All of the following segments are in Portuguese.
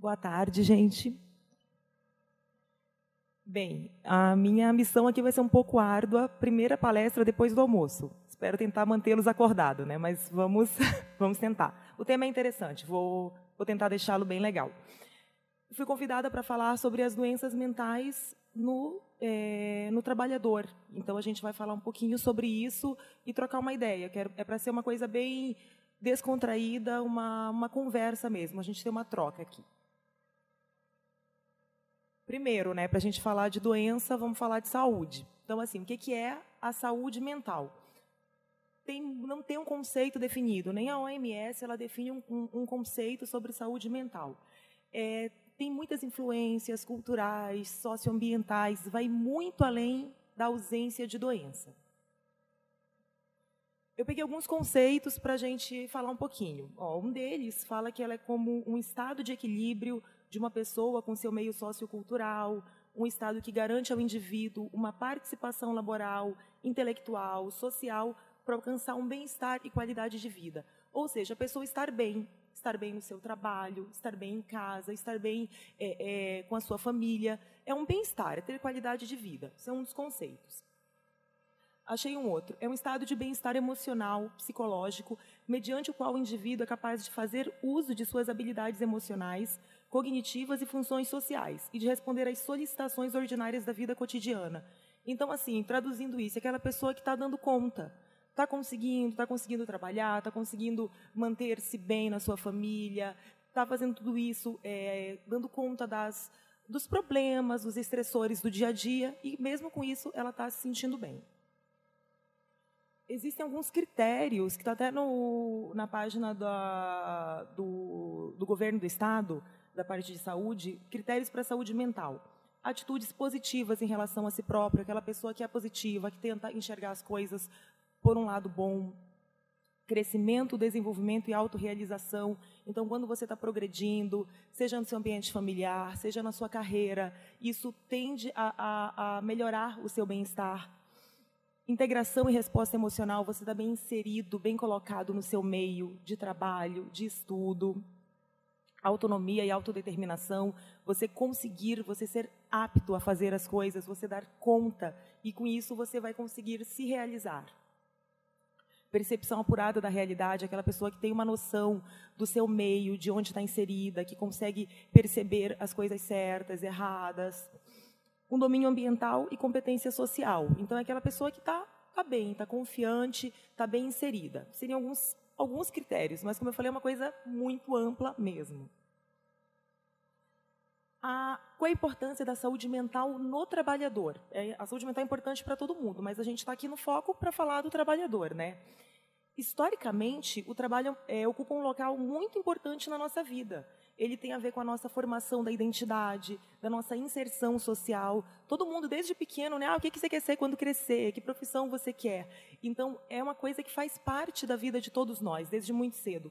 Boa tarde, gente. Bem, a minha missão aqui vai ser um pouco árdua. Primeira palestra depois do almoço. Espero tentar mantê-los acordados, né? Mas vamos, vamos tentar. O tema é interessante, vou tentar deixá-lo bem legal. Fui convidada para falar sobre as doenças mentais no trabalhador. Então, a gente vai falar um pouquinho sobre isso e trocar uma ideia. É para ser uma coisa bem descontraída, uma conversa mesmo. A gente tem uma troca aqui. Primeiro, né, para a gente falar de doença, vamos falar de saúde. Então, assim, o que é a saúde mental? Não tem um conceito definido, nem a OMS ela define um conceito sobre saúde mental. Tem muitas influências culturais, socioambientais, vai muito além da ausência de doença. Eu peguei alguns conceitos para a gente falar um pouquinho. Um deles fala que ela é como um estado de equilíbrio de uma pessoa com seu meio sociocultural, um estado que garante ao indivíduo uma participação laboral, intelectual, social, para alcançar um bem-estar e qualidade de vida. Ou seja, a pessoa estar bem no seu trabalho, estar bem em casa, estar bem com a sua família. É um bem-estar, é ter qualidade de vida. Esse é um dos conceitos. Achei um outro. É um estado de bem-estar emocional, psicológico, mediante o qual o indivíduo é capaz de fazer uso de suas habilidades emocionais, cognitivas e funções sociais, e de responder às solicitações ordinárias da vida cotidiana. Então, assim, traduzindo isso, é aquela pessoa que está dando conta, está conseguindo trabalhar, está conseguindo manter-se bem na sua família, está fazendo tudo isso, dando conta dos problemas, dos estressores do dia a dia, e mesmo com isso ela está se sentindo bem. Existem alguns critérios, que está até na página do governo do Estado, da parte de saúde, critérios para a saúde mental. Atitudes positivas em relação a si próprio, aquela pessoa que é positiva, que tenta enxergar as coisas por um lado bom. Crescimento, desenvolvimento e autorrealização. Então, quando você está progredindo, seja no seu ambiente familiar, seja na sua carreira, isso tende a melhorar o seu bem-estar. Integração e resposta emocional, você está bem inserido, bem colocado no seu meio de trabalho, de estudo. Autonomia e autodeterminação, você ser apto a fazer as coisas, você dar conta, e com isso você vai conseguir se realizar. Percepção apurada da realidade, aquela pessoa que tem uma noção do seu meio, de onde está inserida, que consegue perceber as coisas certas, erradas. Um domínio ambiental e competência social. Então, é aquela pessoa que está bem, está confiante, está bem inserida. Seriam alguns critérios, mas, como eu falei, é uma coisa muito ampla mesmo. Qual a importância da saúde mental no trabalhador? A saúde mental é importante para todo mundo, mas a gente está aqui no foco para falar do trabalhador, né? Historicamente, o trabalho ocupa um local muito importante na nossa vida. Ele tem a ver com a nossa formação da identidade, da nossa inserção social. Todo mundo, desde pequeno, né? O que você quer ser quando crescer? Que profissão você quer? Então, é uma coisa que faz parte da vida de todos nós, desde muito cedo.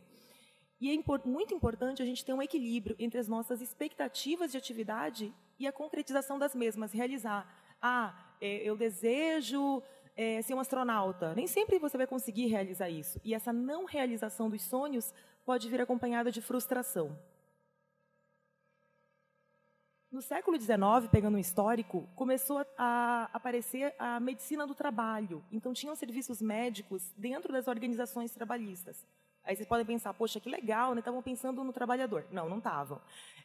E é muito importante a gente ter um equilíbrio entre as nossas expectativas de atividade e a concretização das mesmas, realizar. Eu desejo ser um astronauta. Nem sempre você vai conseguir realizar isso. E essa não realização dos sonhos pode vir acompanhada de frustração. No século XIX, pegando um histórico, começou a aparecer a medicina do trabalho. Então, tinham serviços médicos dentro das organizações trabalhistas. Aí vocês podem pensar, poxa, que legal, né? Estavam pensando no trabalhador. Não, não estavam.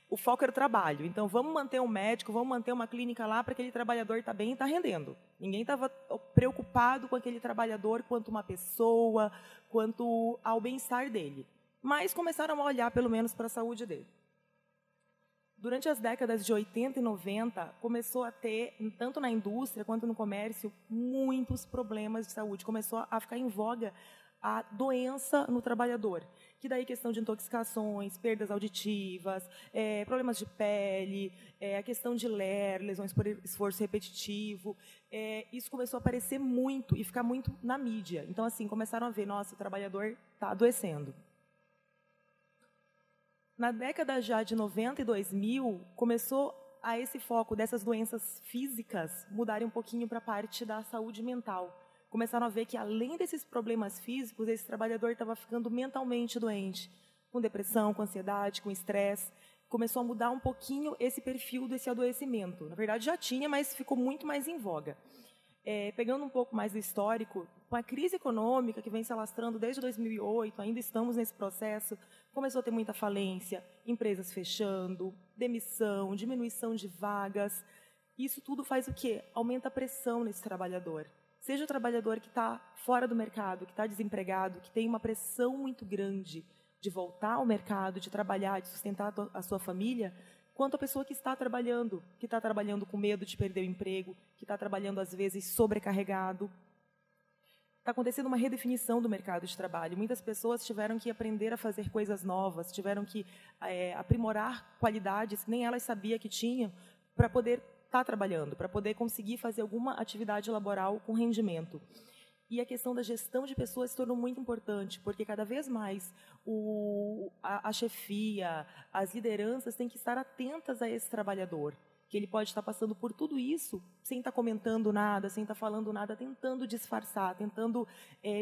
O foco era o trabalho. Então, vamos manter um médico, vamos manter uma clínica lá para aquele trabalhador estar bem e estar rendendo. Ninguém estava preocupado com aquele trabalhador quanto uma pessoa, quanto ao bem-estar dele. Mas começaram a olhar, pelo menos, para a saúde dele. Durante as décadas de 80 e 90, começou a ter, tanto na indústria quanto no comércio, muitos problemas de saúde. Começou a ficar em voga a doença no trabalhador, que daí questão de intoxicações, perdas auditivas, problemas de pele, a questão de LER, lesões por esforço repetitivo. Isso começou a aparecer muito e ficar muito na mídia. Então, assim, começaram a ver, nossa, o trabalhador está adoecendo. Na década já de 90 e 2000, começou a esse foco dessas doenças físicas mudarem um pouquinho para a parte da saúde mental. Começaram a ver que, além desses problemas físicos, esse trabalhador estava ficando mentalmente doente, com depressão, com ansiedade, com estresse. começou a mudar um pouquinho esse perfil desse adoecimento. Na verdade, já tinha, mas ficou muito mais em voga. Pegando um pouco mais do histórico, com a crise econômica que vem se alastrando desde 2008, ainda estamos nesse processo, começou a ter muita falência, empresas fechando, demissão, diminuição de vagas. Isso tudo faz o quê? Aumenta a pressão nesse trabalhador. Seja o trabalhador que está fora do mercado, que está desempregado, que tem uma pressão muito grande de voltar ao mercado, de trabalhar, de sustentar a sua família, quanto a pessoa que está trabalhando com medo de perder o emprego, que está trabalhando, às vezes, sobrecarregado. Está acontecendo uma redefinição do mercado de trabalho. Muitas pessoas tiveram que aprender a fazer coisas novas, tiveram que aprimorar qualidades que nem elas sabiam que tinham para poder estar trabalhando, para poder conseguir fazer alguma atividade laboral com rendimento. E a questão da gestão de pessoas se tornou muito importante, porque cada vez mais a chefia, as lideranças têm que estar atentas a esse trabalhador, que ele pode estar passando por tudo isso sem estar comentando nada, sem estar falando nada, tentando disfarçar, tentando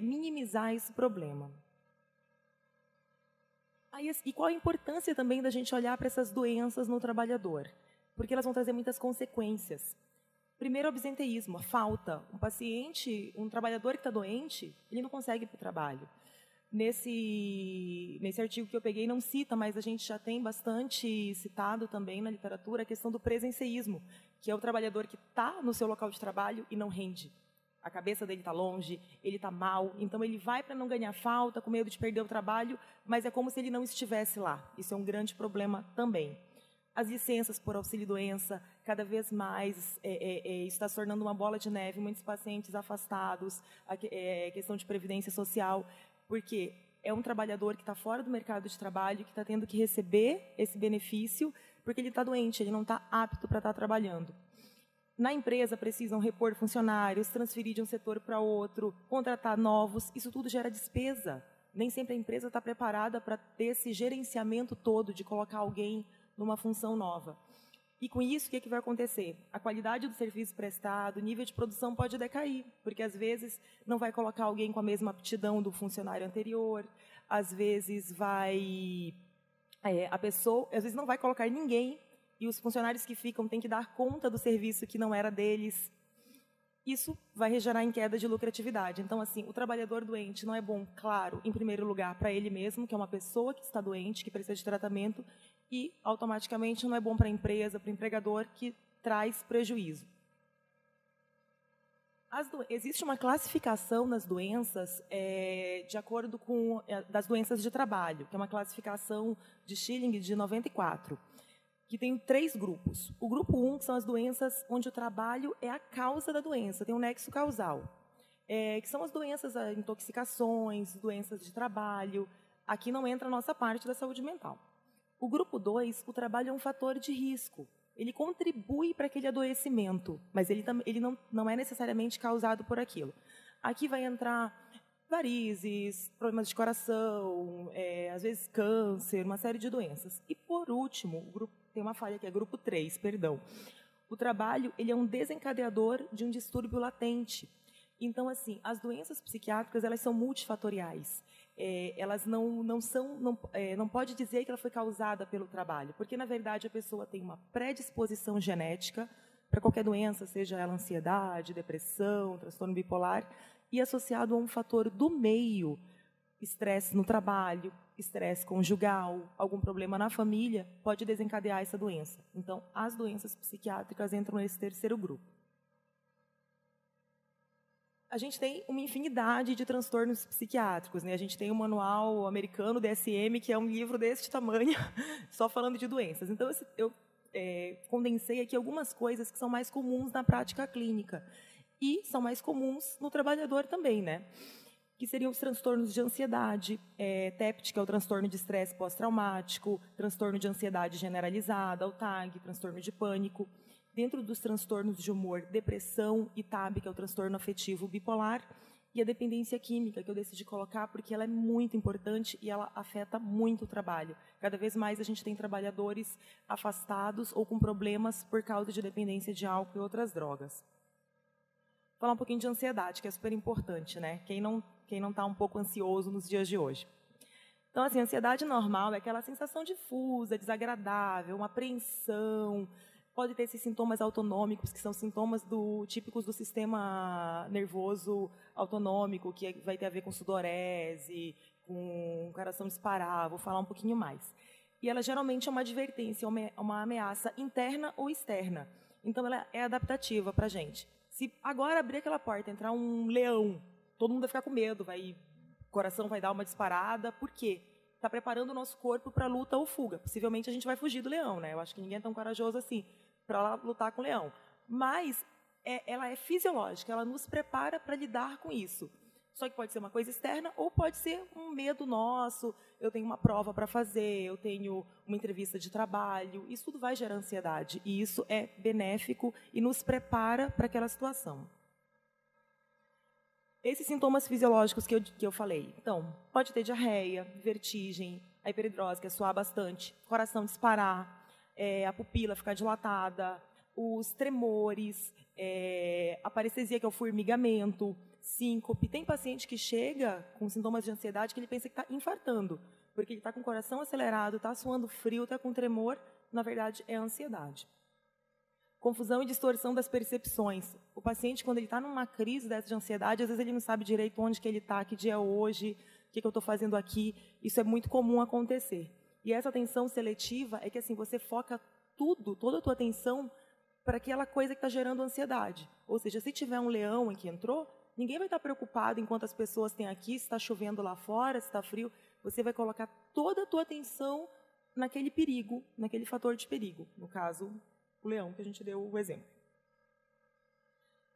minimizar esse problema. E qual a importância também da gente olhar para essas doenças no trabalhador? Porque elas vão trazer muitas consequências. Primeiro, o absenteísmo, a falta. Um trabalhador que está doente, ele não consegue ir para o trabalho. Nesse artigo que eu peguei, não cita, mas a gente já tem bastante citado também na literatura a questão do presenceísmo, que é o trabalhador que está no seu local de trabalho e não rende. A cabeça dele está longe, ele está mal, então ele vai para não ganhar falta, com medo de perder o trabalho, mas é como se ele não estivesse lá. Isso é um grande problema também. As licenças por auxílio-doença, cada vez mais, está se tornando uma bola de neve, muitos pacientes afastados, questão de previdência social, porque é um trabalhador que está fora do mercado de trabalho, que está tendo que receber esse benefício, porque ele está doente, ele não está apto para estar trabalhando. Na empresa, precisam repor funcionários, transferir de um setor para outro, contratar novos, isso tudo gera despesa. Nem sempre a empresa está preparada para ter esse gerenciamento todo de colocar alguém numa função nova. E com isso, o que vai acontecer? A qualidade do serviço prestado, o nível de produção pode decair, porque às vezes não vai colocar alguém com a mesma aptidão do funcionário anterior, às vezes a pessoa, às vezes não vai colocar ninguém e os funcionários que ficam têm que dar conta do serviço que não era deles. Isso vai gerar em queda de lucratividade. Então, assim, o trabalhador doente não é bom, claro, em primeiro lugar, para ele mesmo, que é uma pessoa que está doente, que precisa de tratamento, e, automaticamente, não é bom para a empresa, para o empregador, que traz prejuízo. Existe uma classificação nas doenças de acordo com das doenças de trabalho, que é uma classificação de Schilling de 94, que tem 3 grupos. O grupo 1, que são as doenças onde o trabalho é a causa da doença, tem um nexo causal, que são as doenças, intoxicações, doenças de trabalho. Aqui não entra a nossa parte da saúde mental. O grupo 2, o trabalho é um fator de risco. Ele contribui para aquele adoecimento, mas ele não é necessariamente causado por aquilo. Aqui vai entrar varizes, problemas de coração, às vezes câncer, uma série de doenças. E, por último, tem uma falha aqui, é grupo 3, perdão. O trabalho ele é um desencadeador de um distúrbio latente. Então, assim, as doenças psiquiátricas elas são multifatoriais. Elas não pode dizer que ela foi causada pelo trabalho, porque, na verdade, a pessoa tem uma predisposição genética para qualquer doença, seja ela ansiedade, depressão, transtorno bipolar, e associado a um fator do meio, estresse no trabalho, estresse conjugal, algum problema na família, pode desencadear essa doença. Então, as doenças psiquiátricas entram nesse terceiro grupo. A gente tem uma infinidade de transtornos psiquiátricos, né? A gente tem o manual americano, DSM, que é um livro deste tamanho, só falando de doenças. Então, eu condensei aqui algumas coisas que são mais comuns na prática clínica e são mais comuns no trabalhador também, né? Que seriam os transtornos de ansiedade, TEPT, que é o transtorno de estresse pós-traumático, transtorno de ansiedade generalizada, o TAG, transtorno de pânico. Dentro dos transtornos de humor, depressão e TAB, que é o transtorno afetivo bipolar, e a dependência química, que eu decidi colocar porque ela é muito importante e ela afeta muito o trabalho. Cada vez mais a gente tem trabalhadores afastados ou com problemas por causa de dependência de álcool e outras drogas. Vou falar um pouquinho de ansiedade, que é super importante, né? Quem não está um pouco ansioso nos dias de hoje. Então, assim, a ansiedade normal é aquela sensação difusa, desagradável, uma apreensão. Pode ter esses sintomas autonômicos, que são sintomas típicos do sistema nervoso autonômico, que vai ter a ver com sudorese, com coração disparar, vou falar um pouquinho mais. E ela geralmente é uma advertência, uma ameaça interna ou externa. Então, ela é adaptativa para a gente. Se agora abrir aquela porta, entrar um leão, todo mundo vai ficar com medo, o coração vai dar uma disparada. Por quê? Está preparando o nosso corpo para luta ou fuga. Possivelmente a gente vai fugir do leão, né? Eu acho que ninguém é tão corajoso assim para lutar com o leão. Mas ela é fisiológica, ela nos prepara para lidar com isso. Só que pode ser uma coisa externa ou pode ser um medo nosso. Eu tenho uma prova para fazer, eu tenho uma entrevista de trabalho. Isso tudo vai gerar ansiedade. E isso é benéfico e nos prepara para aquela situação. Esses sintomas fisiológicos que eu falei. Então, pode ter diarreia, vertigem, a hiperidrose, que é suar bastante, coração disparar, a pupila ficar dilatada, os tremores, a parestesia, que é o formigamento, síncope. Tem paciente que chega com sintomas de ansiedade que ele pensa que está infartando, porque ele está com o coração acelerado, está suando frio, está com tremor. Na verdade, é ansiedade. Confusão e distorção das percepções. O paciente, quando ele está numa crise dessa de ansiedade, às vezes ele não sabe direito onde que ele está, que dia é hoje, o que eu estou fazendo aqui. Isso é muito comum acontecer. E essa atenção seletiva é que assim, você foca toda a tua atenção para aquela coisa que está gerando ansiedade. Ou seja, se tiver um leão em que entrou, ninguém vai estar preocupado em quantas pessoas tem aqui, se está chovendo lá fora, se está frio. Você vai colocar toda a tua atenção naquele perigo, naquele fator de perigo. No caso, o leão, que a gente deu o exemplo.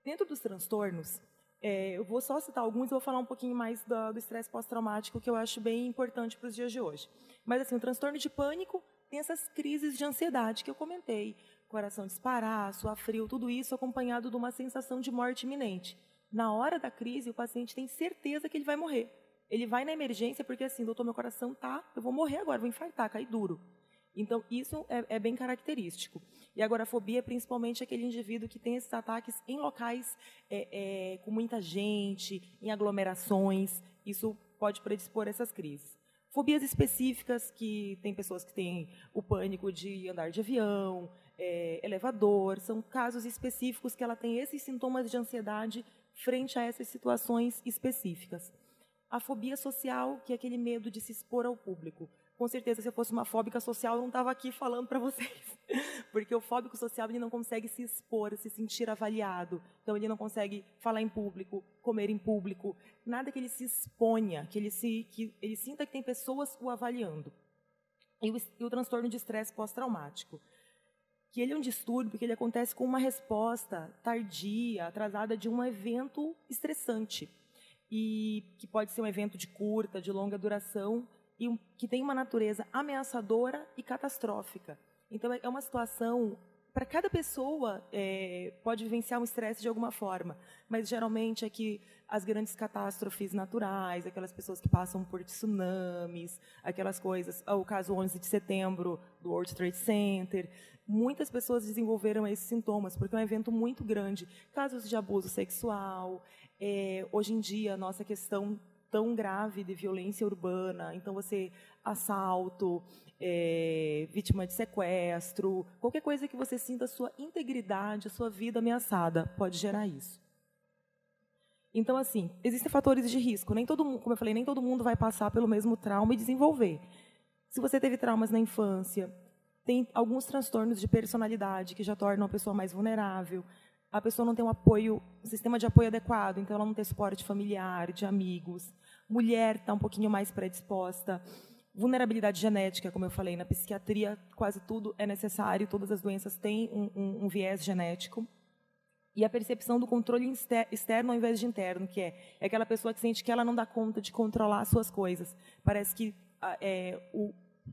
Dentro dos transtornos, eu vou só citar alguns e vou falar um pouquinho mais do estresse pós-traumático, que eu acho bem importante para os dias de hoje. Mas, assim, o transtorno de pânico tem essas crises de ansiedade que eu comentei. Coração disparar, suar frio, tudo isso acompanhado de uma sensação de morte iminente. Na hora da crise, o paciente tem certeza que ele vai morrer. Ele vai na emergência porque, assim, doutor, meu coração eu vou morrer agora, vou infartar, cair duro. Então, isso é bem característico. E a agorafobia é principalmente aquele indivíduo que tem esses ataques em locais com muita gente, em aglomerações. Isso pode predispor essas crises. Fobias específicas, que tem pessoas que têm o pânico de andar de avião, elevador, são casos específicos que ela tem esses sintomas de ansiedade frente a essas situações específicas. A fobia social, que é aquele medo de se expor ao público. Com certeza, se eu fosse uma fóbica social, eu não estava aqui falando para vocês. Porque o fóbico social ele não consegue se expor, se sentir avaliado. Então, ele não consegue falar em público, comer em público. Nada que ele se exponha, que ele sinta que tem pessoas o avaliando. E o transtorno de estresse pós-traumático, que ele é um distúrbio que ele acontece com uma resposta tardia, atrasada de um evento estressante. E que pode ser um evento de curta, de longa duração, e que tem uma natureza ameaçadora e catastrófica. Então, é uma situação, para cada pessoa, pode vivenciar um estresse de alguma forma, mas geralmente é que as grandes catástrofes naturais, aquelas pessoas que passam por tsunamis, aquelas coisas, o caso 11 de setembro do World Trade Center, muitas pessoas desenvolveram esses sintomas, porque é um evento muito grande. Casos de abuso sexual, hoje em dia, a nossa questão tão grave de violência urbana, então assalto, vítima de sequestro, qualquer coisa que você sinta a sua integridade, a sua vida ameaçada, pode gerar isso. Então, assim, existem fatores de risco. Nem todo mundo, como eu falei, nem todo mundo vai passar pelo mesmo trauma e desenvolver. Se você teve traumas na infância, tem alguns transtornos de personalidade que já tornam a pessoa mais vulnerável. A pessoa não tem um sistema de apoio adequado, então ela não tem suporte familiar, de amigos. Mulher está um pouquinho mais predisposta. Vulnerabilidade genética, como eu falei, na psiquiatria quase tudo é necessário, todas as doenças têm um viés genético. E a percepção do controle externo ao invés de interno, que é aquela pessoa que sente que ela não dá conta de controlar as suas coisas. Parece que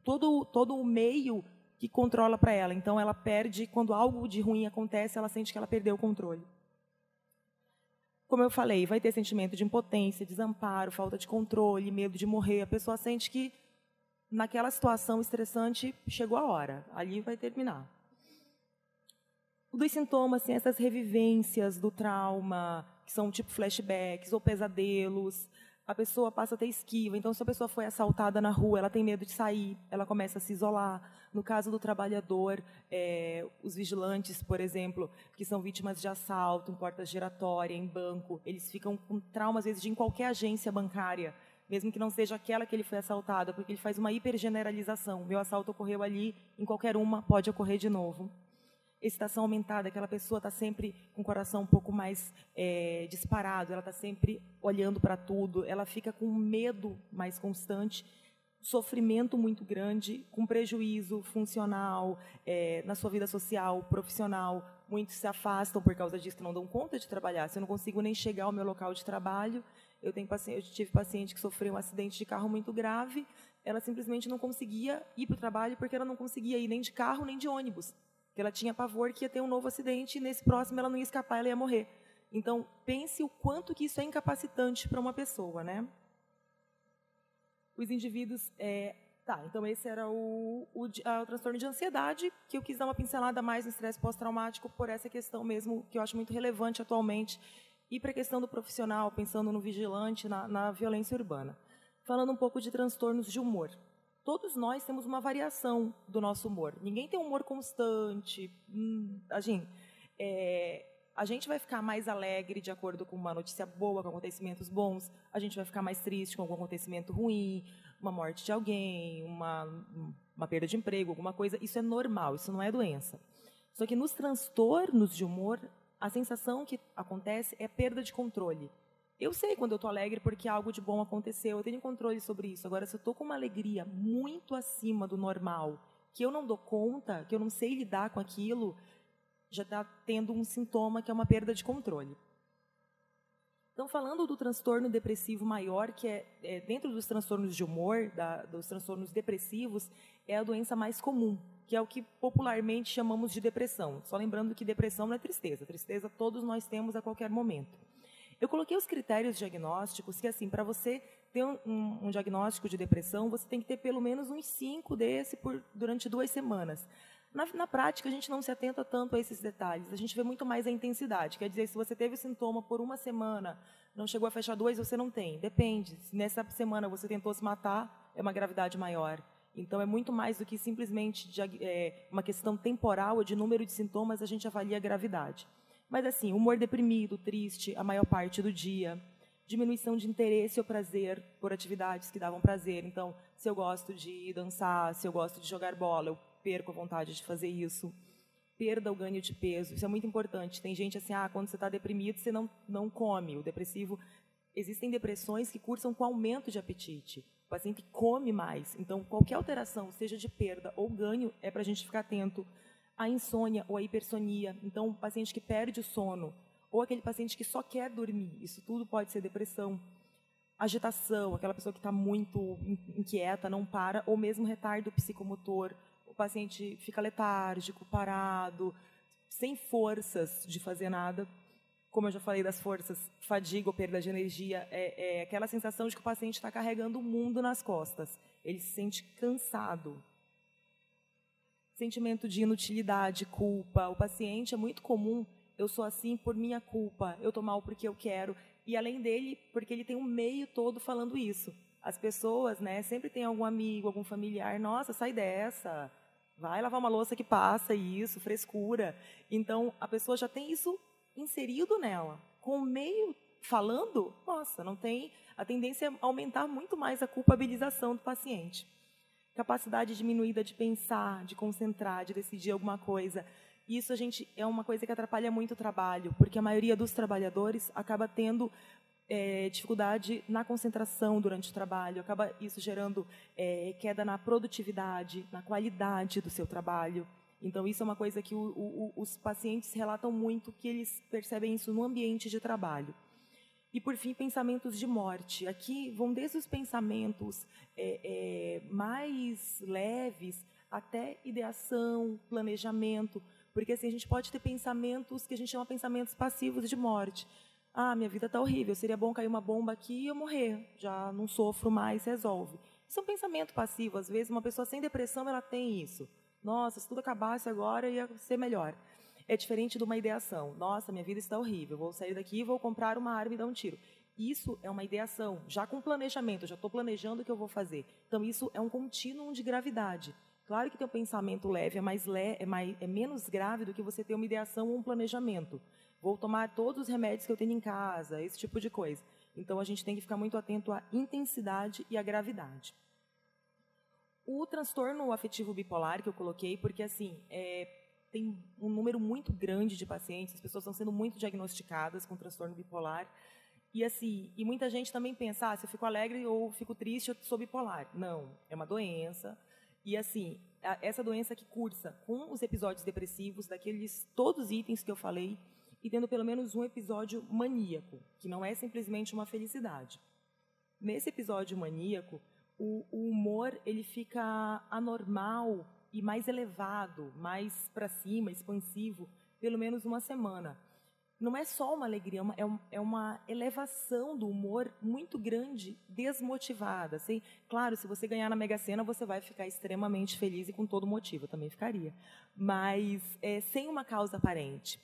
todo o meio que controla para ela. Então, ela perde, quando algo de ruim acontece, ela sente que ela perdeu o controle. Como eu falei, vai ter sentimento de impotência, desamparo, falta de controle, medo de morrer. A pessoa sente que, naquela situação estressante, chegou a hora. Ali vai terminar. Dos sintomas, assim, essas revivências do trauma, que são tipo flashbacks ou pesadelos, a pessoa passa a ter esquiva. Então, se a pessoa foi assaltada na rua, ela tem medo de sair, ela começa a se isolar. No caso do trabalhador, os vigilantes, por exemplo, que são vítimas de assalto em porta giratória, em banco, eles ficam com trauma, às vezes, de ir em qualquer agência bancária, mesmo que não seja aquela que ele foi assaltado, porque ele faz uma hipergeneralização. Meu assalto ocorreu ali, em qualquer uma pode ocorrer de novo. Excitação aumentada, aquela pessoa está sempre com o coração um pouco mais disparado, ela está sempre olhando para tudo, ela fica com um medo mais constante, sofrimento muito grande, com prejuízo funcional, na sua vida social, profissional. Muitos se afastam por causa disso, não dão conta de trabalhar. Se eu não consigo nem chegar ao meu local de trabalho, eu tive paciente que sofreu um acidente de carro muito grave, ela simplesmente não conseguia ir para o trabalho porque ela não conseguia ir nem de carro nem de ônibus. Porque ela tinha pavor que ia ter um novo acidente e nesse próximo ela não ia escapar, ela ia morrer. Então, pense o quanto que isso é incapacitante para uma pessoa, né? Os indivíduos... então esse era o transtorno de ansiedade, que eu quis dar uma pincelada mais no estresse pós-traumático por essa questão mesmo, que eu acho muito relevante atualmente, e para a questão do profissional, pensando no vigilante, na violência urbana. Falando um pouco de transtornos de humor. Todos nós temos uma variação do nosso humor. Ninguém tem um humor constante. A gente vai ficar mais alegre de acordo com uma notícia boa, com acontecimentos bons. A gente vai ficar mais triste com algum acontecimento ruim, uma morte de alguém, uma perda de emprego, alguma coisa. Isso é normal, isso não é doença. Só que nos transtornos de humor, a sensação que acontece é perda de controle. Eu sei quando eu estou alegre porque algo de bom aconteceu, eu tenho controle sobre isso. Agora, se eu estou com uma alegria muito acima do normal, que eu não dou conta, que eu não sei lidar com aquilo, já está tendo um sintoma que é uma perda de controle. Então, falando do transtorno depressivo maior, que é dentro dos transtornos de humor, dos transtornos depressivos, é a doença mais comum, que é o que popularmente chamamos de depressão. Só lembrando que depressão não é tristeza. Tristeza todos nós temos a qualquer momento. Eu coloquei os critérios diagnósticos que, assim, para você ter um diagnóstico de depressão, você tem que ter pelo menos uns 5 durante 2 semanas. Na prática, a gente não se atenta tanto a esses detalhes, a gente vê muito mais a intensidade. Quer dizer, se você teve o sintoma por 1 semana, não chegou a fechar 2, você não tem. Depende. Se nessa semana você tentou se matar, é uma gravidade maior. Então, é muito mais do que simplesmente uma questão temporal ou de número de sintomas, a gente avalia a gravidade. Mas, assim, humor deprimido, triste, a maior parte do dia, diminuição de interesse ou prazer por atividades que davam prazer. Então, se eu gosto de dançar, se eu gosto de jogar bola, eu perco a vontade de fazer isso. Perda ou ganho de peso, isso é muito importante. Tem gente assim, quando você está deprimido, você não come. O depressivo, existem depressões que cursam com aumento de apetite. O paciente come mais. Então, qualquer alteração, seja de perda ou ganho, é para a gente ficar atento. A insônia ou a hipersonia, então o paciente que perde o sono, ou aquele paciente que só quer dormir, isso tudo pode ser depressão. Agitação, aquela pessoa que está muito inquieta, não para, ou mesmo retardo psicomotor, o paciente fica letárgico, parado, sem forças de fazer nada. Como eu já falei das forças, fadiga ou perda de energia, é aquela sensação de que o paciente está carregando o mundo nas costas, ele se sente cansado. Sentimento de inutilidade, culpa. O paciente é muito comum, eu sou assim por minha culpa, eu estou mal porque eu quero. E além dele, porque ele tem um meio todo falando isso. As pessoas, né, sempre tem algum amigo, algum familiar, nossa, sai dessa, vai lavar uma louça que passa isso, frescura. Então, a pessoa já tem isso inserido nela. Com o meio falando, nossa, não tem... A tendência é aumentar muito mais a culpabilização do paciente. Capacidade diminuída de pensar, de concentrar, de decidir alguma coisa. Isso é uma coisa que atrapalha muito o trabalho, porque a maioria dos trabalhadores acaba tendo dificuldade na concentração durante o trabalho, acaba isso gerando queda na produtividade, na qualidade do seu trabalho. Então, isso é uma coisa que os pacientes relatam muito, que eles percebem isso no ambiente de trabalho. E, por fim, pensamentos de morte. Aqui vão desde os pensamentos mais leves até ideação, planejamento, porque assim, a gente pode ter pensamentos que a gente chama de pensamentos passivos de morte. Minha vida está horrível, seria bom cair uma bomba aqui e eu morrer, já não sofro mais, resolve. Isso é um pensamento passivo. Às vezes, uma pessoa sem depressão, ela tem isso. Nossa, se tudo acabasse agora, ia ser melhor. É diferente de uma ideação. Nossa, minha vida está horrível, vou sair daqui e vou comprar uma arma e dar um tiro. Isso é uma ideação, já com planejamento, já estou planejando o que eu vou fazer. Então, isso é um contínuo de gravidade. Claro que ter um pensamento leve é menos grave do que você ter uma ideação ou um planejamento. Vou tomar todos os remédios que eu tenho em casa, esse tipo de coisa. Então, a gente tem que ficar muito atento à intensidade e à gravidade. O transtorno afetivo bipolar que eu coloquei, porque assim, tem um número muito grande de pacientes, as pessoas estão sendo muito diagnosticadas com transtorno bipolar, e assim, e muita gente também pensa, se eu fico alegre ou fico triste, eu sou bipolar. Não, é uma doença. E assim, essa doença que cursa com os episódios depressivos, todos os itens que eu falei, e tendo pelo menos um episódio maníaco, que não é simplesmente uma felicidade. Nesse episódio maníaco, o humor ele fica anormal e mais elevado, mais para cima, expansivo, pelo menos uma semana. Não é só uma alegria, é uma elevação do humor muito grande, desmotivada. Assim, claro, se você ganhar na Mega Sena, você vai ficar extremamente feliz e com todo motivo, eu também ficaria. Mas sem uma causa aparente.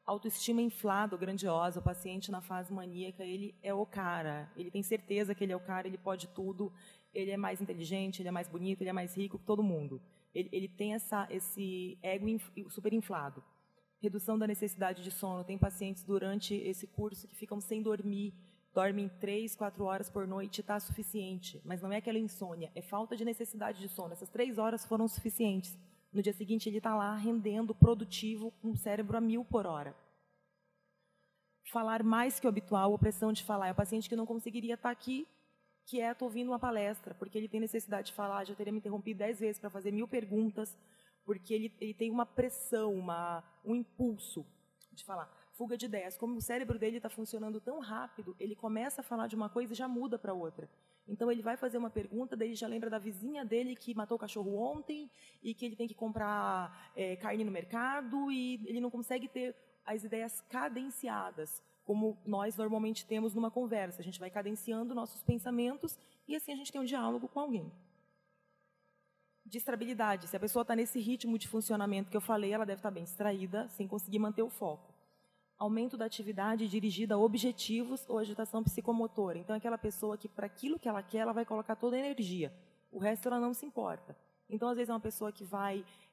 Autoestima inflada, grandiosa, o paciente na fase maníaca, ele é o cara. Ele tem certeza que ele é o cara, ele pode tudo, ele é mais inteligente, ele é mais bonito, ele é mais rico que todo mundo. Ele tem esse ego super inflado. Redução da necessidade de sono. Tem pacientes durante esse curso que ficam sem dormir, dormem 3, 4 horas por noite, está suficiente. Mas não é aquela insônia, é falta de necessidade de sono. Essas 3 horas foram suficientes. No dia seguinte, ele está lá rendendo, produtivo, com o cérebro a 1000 por hora. Falar mais que o habitual, opressão de falar. É o paciente que não conseguiria estar aqui, quieto, ouvindo uma palestra, porque ele tem necessidade de falar, já teria me interrompido 10 vezes para fazer 1000 perguntas, porque ele tem uma pressão, um impulso de falar. Fuga de ideias. Como o cérebro dele está funcionando tão rápido, ele começa a falar de uma coisa e já muda para outra. Então, ele vai fazer uma pergunta, daí ele já lembra da vizinha dele que matou o cachorro ontem e que ele tem que comprar carne no mercado e ele não consegue ter as ideias cadenciadas, como nós normalmente temos numa conversa. A gente vai cadenciando nossos pensamentos e assim a gente tem um diálogo com alguém. Distrabilidade. Se a pessoa está nesse ritmo de funcionamento que eu falei, ela deve estar bem distraída, sem conseguir manter o foco. Aumento da atividade dirigida a objetivos ou agitação psicomotora. Então, é aquela pessoa que, para aquilo que ela quer, ela vai colocar toda a energia. O resto, ela não se importa. Então, às vezes, é uma pessoa que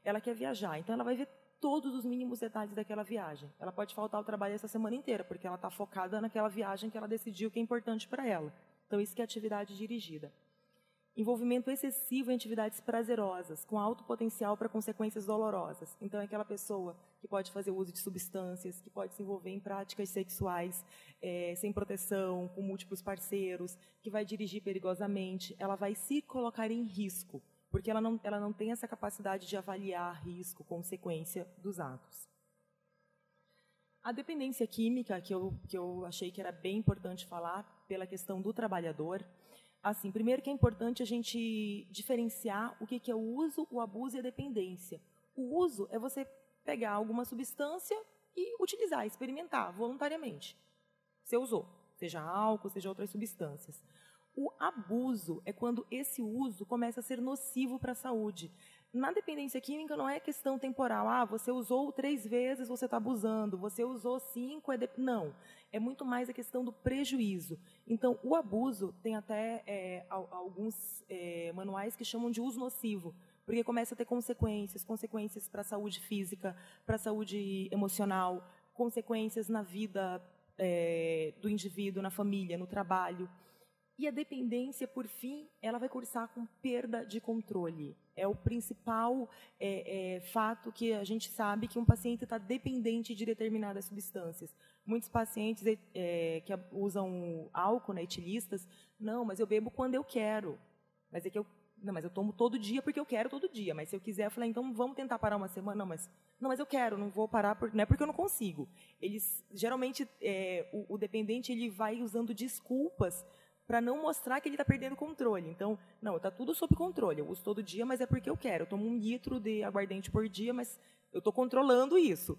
ela quer viajar, então ela vai ver todos os mínimos detalhes daquela viagem. Ela pode faltar ao trabalho essa semana inteira, porque ela está focada naquela viagem que ela decidiu que é importante para ela. Então, isso que é atividade dirigida. Envolvimento excessivo em atividades prazerosas, com alto potencial para consequências dolorosas. Então, é aquela pessoa que pode fazer uso de substâncias, que pode se envolver em práticas sexuais sem proteção, com múltiplos parceiros, que vai dirigir perigosamente, ela vai se colocar em risco, porque ela não tem essa capacidade de avaliar risco, consequência dos atos. A dependência química, que eu achei que era bem importante falar, pela questão do trabalhador. Assim, primeiro que é importante a gente diferenciar o que é o uso, o abuso e a dependência. O uso é você pegar alguma substância e utilizar, experimentar voluntariamente. Você usou, seja álcool, seja outras substâncias. O abuso é quando esse uso começa a ser nocivo para a saúde. Na dependência química não é questão temporal. Você usou 3 vezes, você está abusando. Você usou 5, não. É muito mais a questão do prejuízo. Então, o abuso tem até alguns manuais que chamam de uso nocivo, porque começa a ter consequências para a saúde física, para a saúde emocional, consequências na vida do indivíduo, na família, no trabalho. E a dependência, por fim, ela vai cursar com perda de controle. É o principal fato que a gente sabe que um paciente está dependente de determinadas substâncias. Muitos pacientes que usam álcool, etilistas, não, mas eu bebo quando eu quero. Mas eu tomo todo dia porque eu quero todo dia. Mas se eu quiser, eu falei, então vamos tentar parar uma semana. Não, mas eu quero, não vou parar, não é porque eu não consigo. Geralmente, o dependente ele vai usando desculpas para não mostrar que ele está perdendo o controle. Então, não, está tudo sob controle. Eu uso todo dia, mas é porque eu quero. Eu tomo 1 litro de aguardente por dia, mas eu estou controlando isso.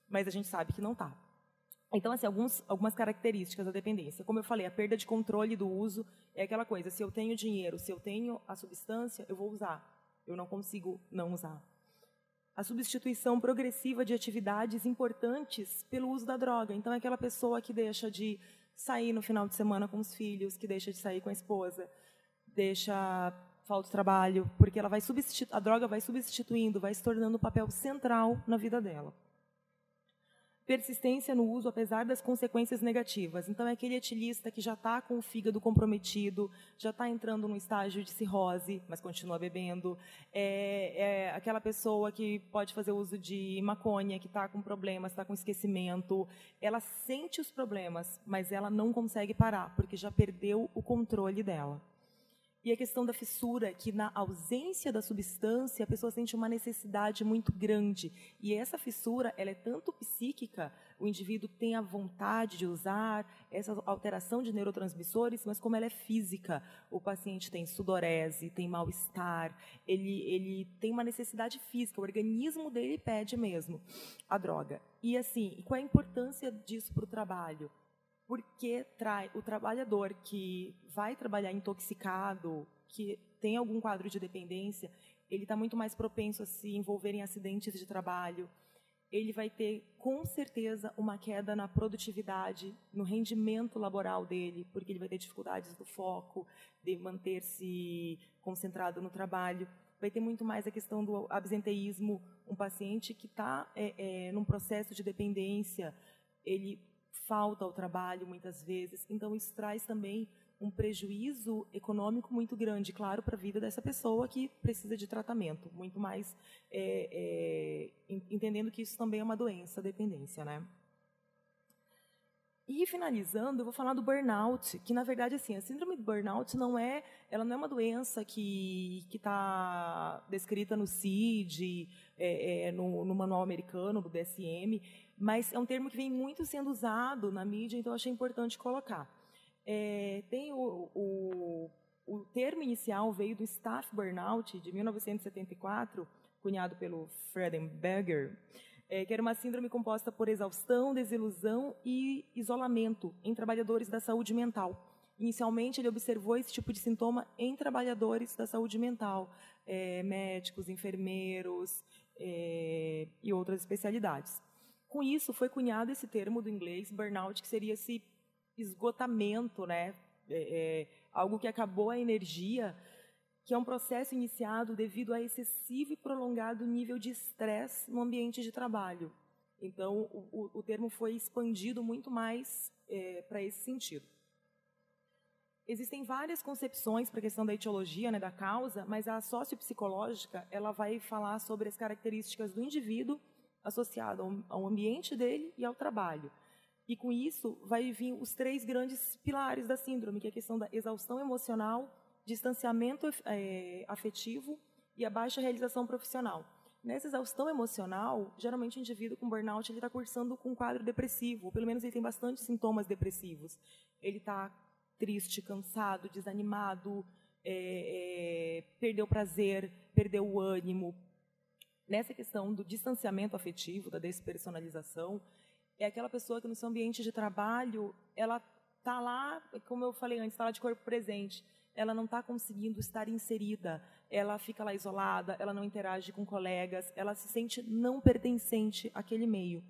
Mas a gente sabe que não está. Então, assim, algumas características da dependência. Como eu falei, a perda de controle do uso é aquela coisa, se eu tenho dinheiro, se eu tenho a substância, eu vou usar. Eu não consigo não usar. A substituição progressiva de atividades importantes pelo uso da droga. Então, é aquela pessoa que deixa de sair no final de semana com os filhos, que deixa de sair com a esposa, falta o trabalho, porque ela a droga vai substituindo, vai se tornando um papel central na vida dela. Persistência no uso, apesar das consequências negativas. Então, é aquele etilista que já está com o fígado comprometido, já está entrando num estágio de cirrose, mas continua bebendo. É aquela pessoa que pode fazer uso de maconha, que está com problemas, está com esquecimento. Ela sente os problemas, mas ela não consegue parar, porque já perdeu o controle dela. E a questão da fissura, que na ausência da substância, a pessoa sente uma necessidade muito grande. E essa fissura, ela é tanto psíquica, o indivíduo tem a vontade de usar essa alteração de neurotransmissores, mas como ela é física, o paciente tem sudorese, tem mal-estar, ele tem uma necessidade física, o organismo dele pede mesmo a droga. E assim, qual é a importância disso para o trabalho? Porque o trabalhador que vai trabalhar intoxicado, que tem algum quadro de dependência, ele está muito mais propenso a se envolver em acidentes de trabalho. Ele vai ter, com certeza, uma queda na produtividade, no rendimento laboral dele, porque ele vai ter dificuldades do foco, de manter-se concentrado no trabalho. Vai ter muito mais a questão do absenteísmo. Um paciente que está num processo de dependência, ele falta ao trabalho muitas vezes, então isso traz também um prejuízo econômico muito grande, claro, para a vida dessa pessoa que precisa de tratamento, muito mais entendendo que isso também é uma doença, a dependência, né? E finalizando, eu vou falar do burnout, que na verdade assim, a síndrome do burnout ela não é uma doença que está descrita no CID, no manual americano do DSM, mas é um termo que vem muito sendo usado na mídia, então eu achei importante colocar. Tem o termo inicial veio do Staff Burnout de 1974, cunhado pelo Freudenberger, que era uma síndrome composta por exaustão, desilusão e isolamento em trabalhadores da saúde mental. Inicialmente, ele observou esse tipo de sintoma em trabalhadores da saúde mental, médicos, enfermeiros e outras especialidades. Com isso, foi cunhado esse termo do inglês, burnout, que seria esse esgotamento, né? Algo que acabou a energia, que é um processo iniciado devido a excessivo e prolongado nível de estresse no ambiente de trabalho. Então, o termo foi expandido muito mais para esse sentido. Existem várias concepções para a questão da etiologia, né, da causa, mas a sociopsicológica ela vai falar sobre as características do indivíduo associado ao ambiente dele e ao trabalho. E, com isso, vai vir os 3 grandes pilares da síndrome, que é a questão da exaustão emocional, distanciamento afetivo e a baixa realização profissional. Nessa exaustão emocional, geralmente o indivíduo com burnout está cursando com um quadro depressivo, ou pelo menos ele tem bastante sintomas depressivos. Ele está triste, cansado, desanimado, perdeu o prazer, perdeu o ânimo. Nessa questão do distanciamento afetivo, da despersonalização, é aquela pessoa que no seu ambiente de trabalho, ela está lá, como eu falei antes, está lá de corpo presente, ela não está conseguindo estar inserida, ela fica lá isolada, ela não interage com colegas, ela se sente não pertencente àquele meio.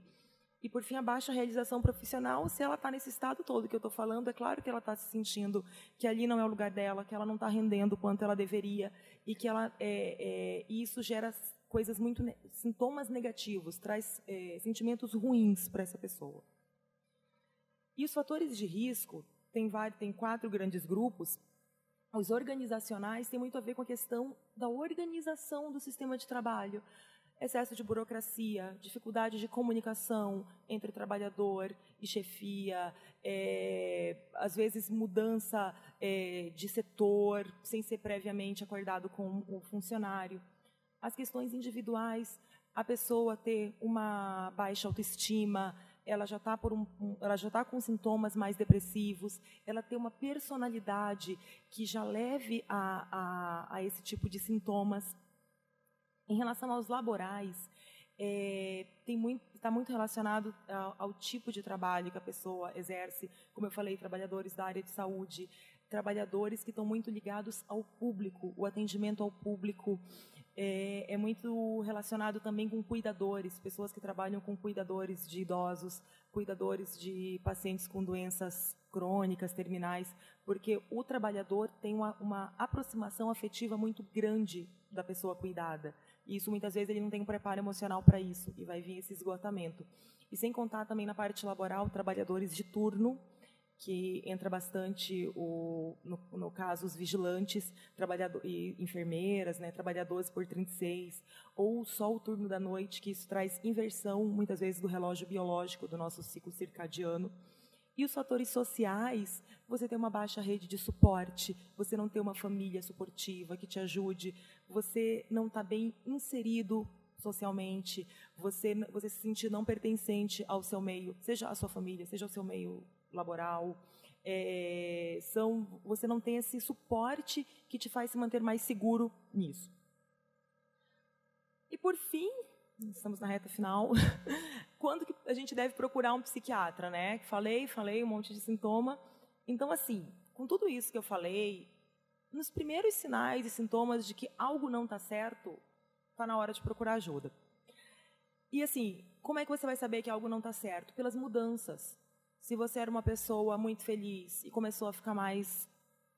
E, por fim, a baixa realização profissional, se ela está nesse estado todo que eu estou falando, é claro que ela está se sentindo que ali não é o lugar dela, que ela não está rendendo o quanto ela deveria, e que isso gera coisas sintomas negativos, traz sentimentos ruins para essa pessoa. E os fatores de risco, tem 4 grandes grupos. Os organizacionais têm muito a ver com a questão da organização do sistema de trabalho. Excesso de burocracia, dificuldade de comunicação entre trabalhador e chefia, às vezes mudança de setor sem ser previamente acordado com o funcionário. As questões individuais, a pessoa ter uma baixa autoestima, ela já está com sintomas mais depressivos, ela tem uma personalidade que já leve a esse tipo de sintomas. Em relação aos laborais, está muito relacionado ao tipo de trabalho que a pessoa exerce. Como eu falei, trabalhadores da área de saúde, trabalhadores que estão muito ligados ao público, o atendimento ao público. É muito relacionado também com cuidadores, pessoas que trabalham com cuidadores de idosos, cuidadores de pacientes com doenças crônicas, terminais, porque o trabalhador tem uma aproximação afetiva muito grande da pessoa cuidada. E isso, muitas vezes, ele não tem um preparo emocional para isso, e vai vir esse esgotamento. E sem contar também na parte laboral, trabalhadores de turno, que entra bastante, no caso, os vigilantes, e enfermeiras, né, trabalhadores por 36, ou só o turno da noite, que isso traz inversão, muitas vezes, do relógio biológico, do nosso ciclo circadiano. E os fatores sociais, você tem uma baixa rede de suporte, você não tem uma família suportiva que te ajude, você não está bem inserido socialmente, você se sentir não pertencente ao seu meio, seja a sua família, seja o seu meio laboral, você não tem esse suporte que te faz se manter mais seguro nisso. E, por fim, estamos na reta final, quando que a gente deve procurar um psiquiatra, né? Falei um monte de sintoma. Então, assim, com tudo isso que eu falei, nos primeiros sinais e sintomas de que algo não está certo, está na hora de procurar ajuda. E, assim, como é que você vai saber que algo não está certo? Pelas mudanças. Se você era uma pessoa muito feliz e começou a ficar mais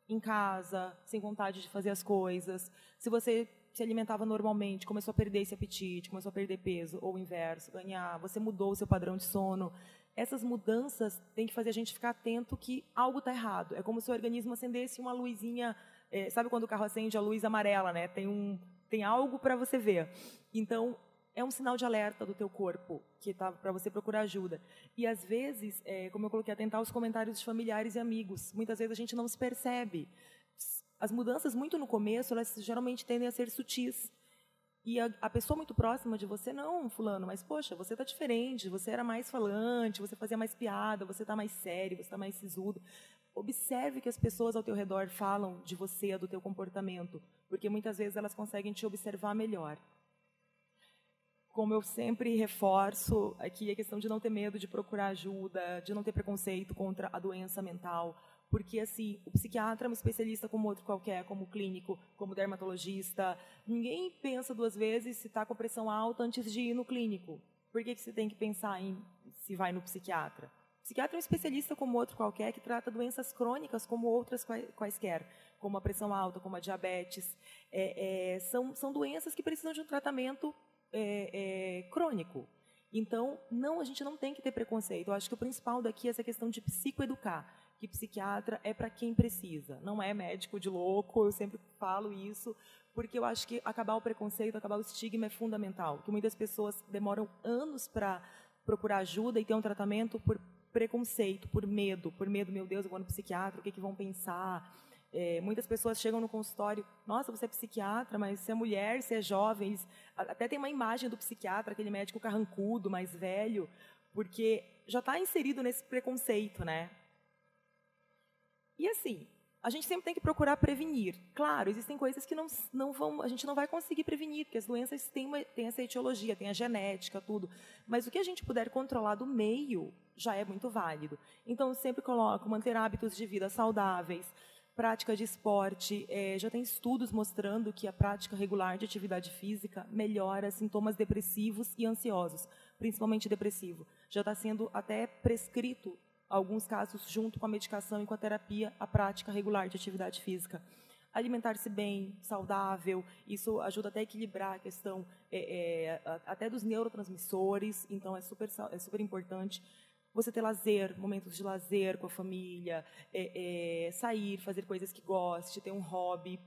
em casa, sem vontade de fazer as coisas, se você se alimentava normalmente, começou a perder esse apetite, começou a perder peso, ou o inverso, ganhar, você mudou o seu padrão de sono, essas mudanças têm que fazer a gente ficar atento que algo está errado. É como se o organismo acendesse uma luzinha, sabe quando o carro acende a luz amarela, né? Tem algo para você ver. Então, é um sinal de alerta do teu corpo, que está para você procurar ajuda. E, às vezes, como eu coloquei, atentar aos comentários de familiares e amigos. Muitas vezes a gente não se percebe. As mudanças, muito no começo, elas geralmente tendem a ser sutis. E a pessoa muito próxima de você, não, fulano, mas, poxa, você está diferente, você era mais falante, você fazia mais piada, você está mais sério, você está mais sisudo. Observe que as pessoas ao teu redor falam de você, do teu comportamento, porque muitas vezes elas conseguem te observar melhor. Como eu sempre reforço aqui, a questão de não ter medo de procurar ajuda, de não ter preconceito contra a doença mental, porque, assim, o psiquiatra é um especialista como outro qualquer, como clínico, como dermatologista. Ninguém pensa duas vezes se está com pressão alta antes de ir no clínico. Por que você tem que pensar em se vai no psiquiatra? O psiquiatra é um especialista como outro qualquer, que trata doenças crônicas como outras quaisquer, como a pressão alta, como a diabetes. São doenças que precisam de um tratamento crônico. Então, a gente não tem que ter preconceito. Eu acho que o principal daqui é essa questão de psicoeducar, que psiquiatra é para quem precisa, não é médico de louco, eu sempre falo isso, porque eu acho que acabar o preconceito, acabar o estigma é fundamental, que muitas pessoas demoram anos para procurar ajuda e ter um tratamento por preconceito, por medo, meu Deus, eu vou no psiquiatra, o que vão pensar? Muitas pessoas chegam no consultório, nossa, você é psiquiatra, mas você é mulher, você é jovem. Até tem uma imagem do psiquiatra, aquele médico carrancudo, mais velho, porque já está inserido nesse preconceito, né? E, assim, a gente sempre tem que procurar prevenir. Claro, existem coisas que a gente não vai conseguir prevenir, porque as doenças têm essa etiologia, tem a genética, tudo. Mas o que a gente puder controlar do meio já é muito válido. Então, eu sempre coloco manter hábitos de vida saudáveis, prática de esporte. Já tem estudos mostrando que a prática regular de atividade física melhora sintomas depressivos e ansiosos, principalmente depressivo. Já está sendo até prescrito, alguns casos, junto com a medicação e com a terapia, a prática regular de atividade física. Alimentar-se bem, saudável, isso ajuda até a equilibrar a questão até dos neurotransmissores, então é super importante. Você ter lazer, momentos de lazer com a família, sair, fazer coisas que goste, ter um hobby,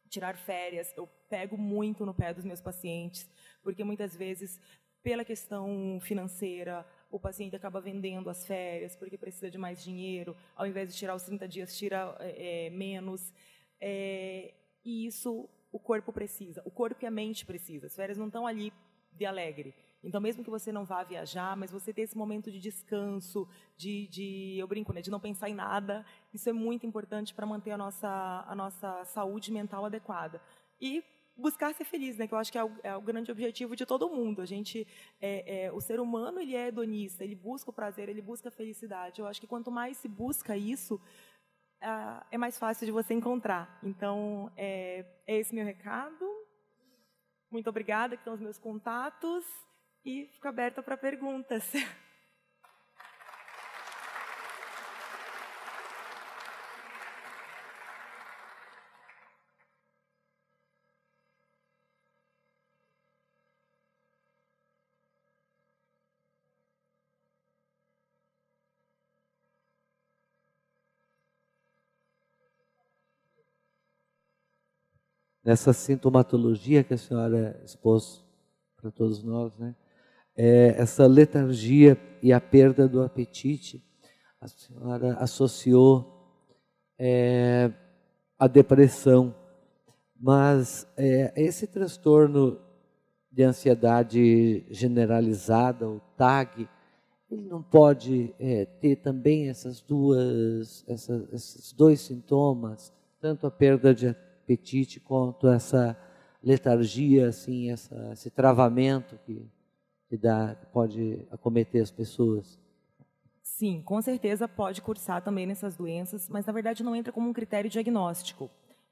tirar férias. Eu pego muito no pé dos meus pacientes, porque muitas vezes, pela questão financeira, o paciente acaba vendendo as férias porque precisa de mais dinheiro, ao invés de tirar os 30 dias, tira menos. E isso o corpo precisa, o corpo e a mente precisam. As férias não estão ali de alegre. Então, mesmo que você não vá viajar, mas você ter esse momento de descanso, eu brinco, né, de não pensar em nada, isso é muito importante para manter a nossa saúde mental adequada. E buscar ser feliz, né, que eu acho que é o grande objetivo de todo mundo. O ser humano, ele é hedonista, ele busca o prazer, ele busca a felicidade. Eu acho que quanto mais se busca isso, é mais fácil de você encontrar. Então, é esse meu recado. Muito obrigada, que estão os meus contatos, e fico aberta para perguntas. Nessa sintomatologia que a senhora expôs para todos nós, né? Essa letargia e a perda do apetite, a senhora associou a depressão, mas esse transtorno de ansiedade generalizada, o TAG, ele não pode ter também esses dois sintomas, tanto a perda de apetite quanto essa letargia, assim, esse travamento que pode acometer as pessoas? Sim, com certeza pode cursar também nessas doenças, mas na verdade não entra como um critério diagnóstico.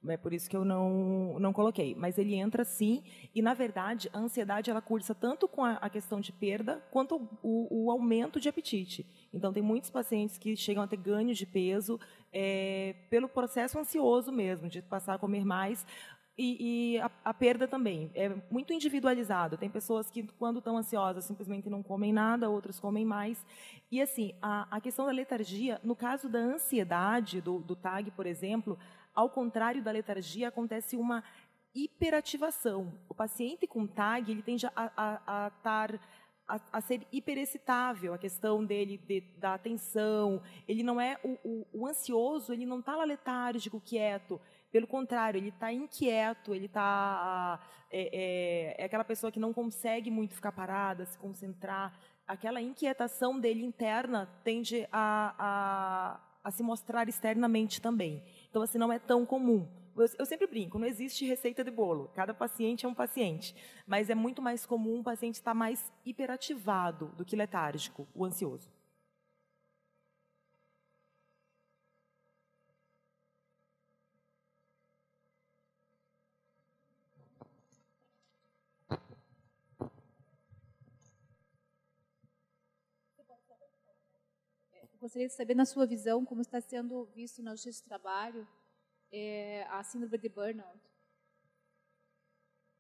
É por isso que eu não coloquei. Mas ele entra sim, e na verdade a ansiedade ela cursa tanto com a questão de perda, quanto o aumento de apetite. Então tem muitos pacientes que chegam a ter ganho de peso pelo processo ansioso mesmo, de passar a comer mais. E a perda também é muito individualizado. Tem pessoas que, quando estão ansiosas, simplesmente não comem nada, outros comem mais. E, assim, a questão da letargia, no caso da ansiedade, do TAG, por exemplo, ao contrário da letargia, acontece uma hiperativação. O paciente com TAG, ele tende a ser hiperexcitável, a questão dele da atenção. Ele não é o ansioso, ele não está lá letárgico, quieto. Pelo contrário, ele está inquieto, ele está é aquela pessoa que não consegue muito ficar parada, se concentrar. Aquela inquietação dele interna tende a se mostrar externamente também. Então, assim, não é tão comum. Eu sempre brinco, não existe receita de bolo. Cada paciente é um paciente. Mas é muito mais comum o paciente estar mais hiperativado do que letárgico, o ansioso. Gostaria de saber, na sua visão, como está sendo visto na justiça do trabalho a síndrome de burnout.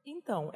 Então,